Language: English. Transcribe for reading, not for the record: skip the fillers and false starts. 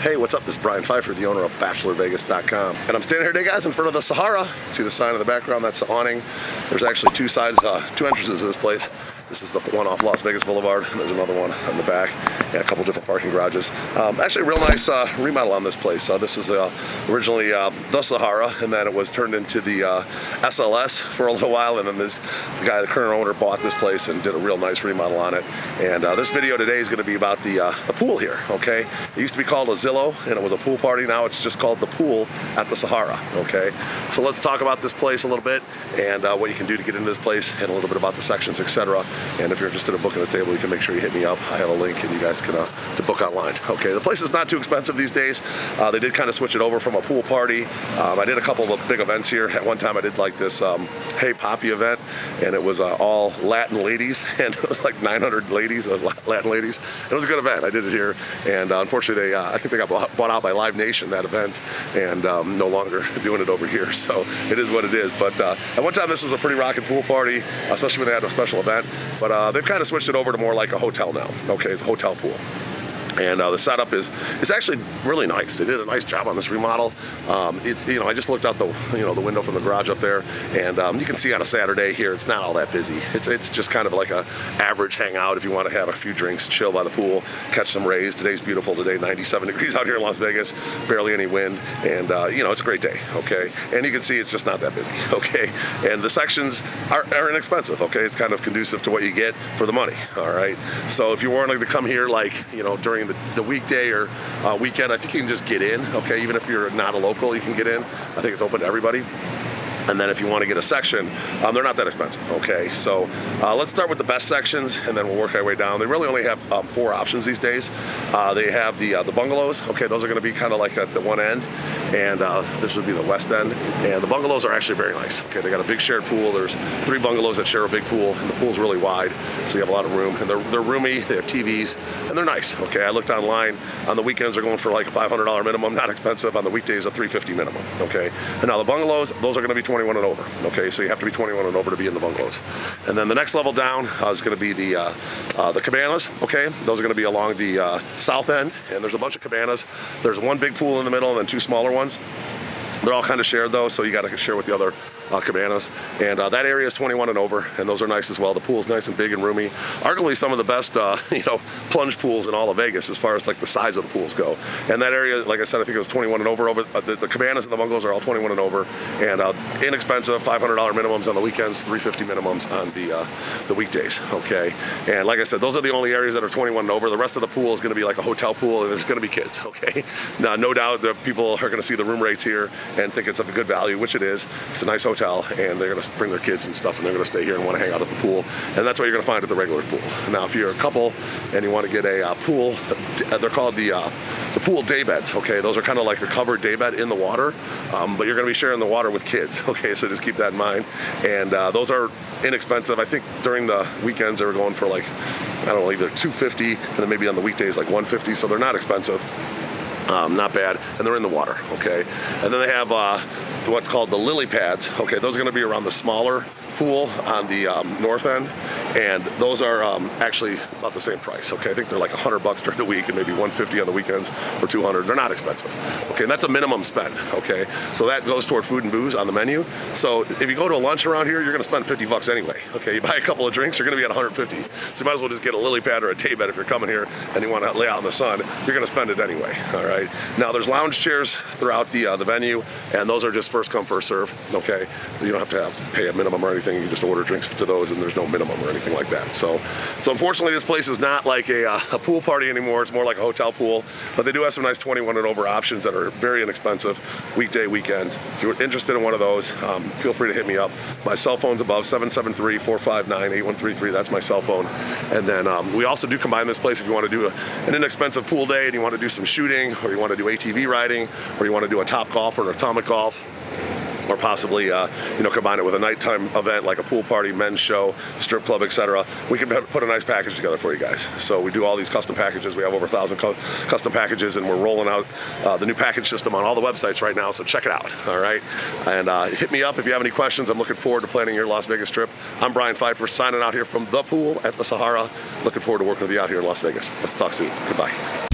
Hey, what's up? This is Brian Pfeiffer, the owner of BachelorVegas.com. And I'm standing here today, guys, in front of the Sahara. See the sign in the background? That's the awning. There's actually two entrances to this place. This is the one off Las Vegas Boulevard, and there's another one in the back, and a couple different parking garages. Actually, a real nice remodel on this place. This is originally the Sahara, and then it was turned into the SLS for a little while, and then the current owner, bought this place and did a real nice remodel on it. And this video today is going to be about the pool here, okay? It used to be called a Zillow, and it was a pool party. Now it's just called the pool at the Sahara, okay? So let's talk about this place a little bit, and what you can do to get into this place, and a little bit about the sections, etc. And if you're interested in booking a table, you can make sure you hit me up. I have a link, and you guys can to book online. Okay, the place is not too expensive these days. They did kind of switch it over from a pool party. I did a couple of big events here. At one time, I did like this Hey Poppy event, and it was all Latin ladies, and it was like 900 ladies, Latin ladies. It was a good event. I did it here, and unfortunately, I think they got bought out by Live Nation, that event, and no longer doing it over here. So it is what it is. But at one time, this was a pretty rocking pool party, especially when they had a special event. But they've kind of switched it over to more like a hotel now. Okay, it's a hotel pool. And the setup is actually really nice. They did a nice job on this remodel. It's, I just looked out the the window from the garage up there, and you can see on a Saturday here it's not all that busy. It's just kind of like a average hangout if you want to have a few drinks, chill by the pool, catch some rays. Today's beautiful today, 97 degrees out here in Las Vegas, barely any wind, and it's a great day. Okay, and you can see it's just not that busy. Okay, and the sections are inexpensive. Okay, it's kind of conducive to what you get for the money. All right, so if you're wanting to come here like during the weekday or weekend, I think you can just get in, okay? Even if you're not a local, you can get in. I think it's open to everybody. And then if you want to get a section, they're not that expensive, okay? So let's start with the best sections, and then we'll work our way down. They really only have 4 options these days. They have the bungalows, okay? Those are going to be kind of like at the one end, and this would be the west end. And the bungalows are actually very nice, okay? They got a big shared pool. There's 3 bungalows that share a big pool, and the pool's really wide, so you have a lot of room. And they're roomy, they have TVs, and they're nice, okay? I looked online. On the weekends, they're going for like a $500 minimum, not expensive. On the weekdays, a $350 minimum, okay? And now the bungalows, those are going to be 21 and over, okay? So you have to be 21 and over to be in the bungalows. And then the next level down is going to be the cabanas, okay? Those are going to be along the south end, and there's a bunch of cabanas. There's one big pool in the middle and then 2 smaller ones. They're all kind of shared though, so you got to share with the other cabanas. And that area is 21 and over, and those are nice as well. The pool's nice and big and roomy. Arguably some of the best, plunge pools in all of Vegas as far as like the size of the pools go. And that area, like I said, I think it was 21 and over. The cabanas and the bungalows are all 21 and over, and inexpensive, $500 minimums on the weekends, $350 minimums on the weekdays. Okay, and like I said, those are the only areas that are 21 and over. The rest of the pool is going to be like a hotel pool, and there's going to be kids. Okay, now no doubt that people are going to see the room rates here and think it's of a good value, which it is. It's a nice hotel, and they're going to bring their kids and stuff, and they're going to stay here and want to hang out at the pool, and that's what you're going to find at the regular pool. Now, if you're a couple and you want to get a pool, they're called the pool day beds. Okay, those are kind of like a covered day bed in the water, but you're going to be sharing the water with kids. Okay, so just keep that in mind. And those are inexpensive. I think during the weekends they were going for like, I don't know, either $250, and then maybe on the weekdays like $150. So they're not expensive. Not bad, and they're in the water, okay? And then they have what's called the lily pads, okay? Those are gonna be around the smaller pool on the north end, and those are actually about the same price, okay? I think they're like $100 during the week and maybe $150 on the weekends, or $200. They're not expensive, okay? And that's a minimum spend, okay? So that goes toward food and booze on the menu. So if you go to a lunch around here, you're gonna spend $50 anyway, okay? You buy a couple of drinks, you're gonna be at $150. So you might as well just get a lily pad or a day bed if you're coming here and you wanna lay out in the sun. You're gonna spend it anyway, all right? Now there's lounge chairs throughout the venue, and those are just first come, first serve, okay? You don't have to pay a minimum or anything. You can just order drinks to those, and there's no minimum or anything like that. So unfortunately, this place is not like a pool party anymore. It's more like a hotel pool, but they do have some nice 21 and over options that are very inexpensive, weekday, weekend. If you're interested in one of those, feel free to hit me up. My cell phone's above, 773-459-8133. That's my cell phone. And then we also do combine this place if you want to do an inexpensive pool day and you want to do some shooting, or you want to do ATV riding, or you want to do a Topgolf or an atomic golf, or possibly combine it with a nighttime event like a pool party, men's show, strip club, etc. We can put a nice package together for you guys. So we do all these custom packages. We have over 1,000 custom packages, and we're rolling out the new package system on all the websites right now, so check it out, all right? And hit me up if you have any questions. I'm looking forward to planning your Las Vegas trip. I'm Brian Pfeiffer, signing out here from the pool at the Sahara. Looking forward to working with you out here in Las Vegas. Let's talk soon. Goodbye.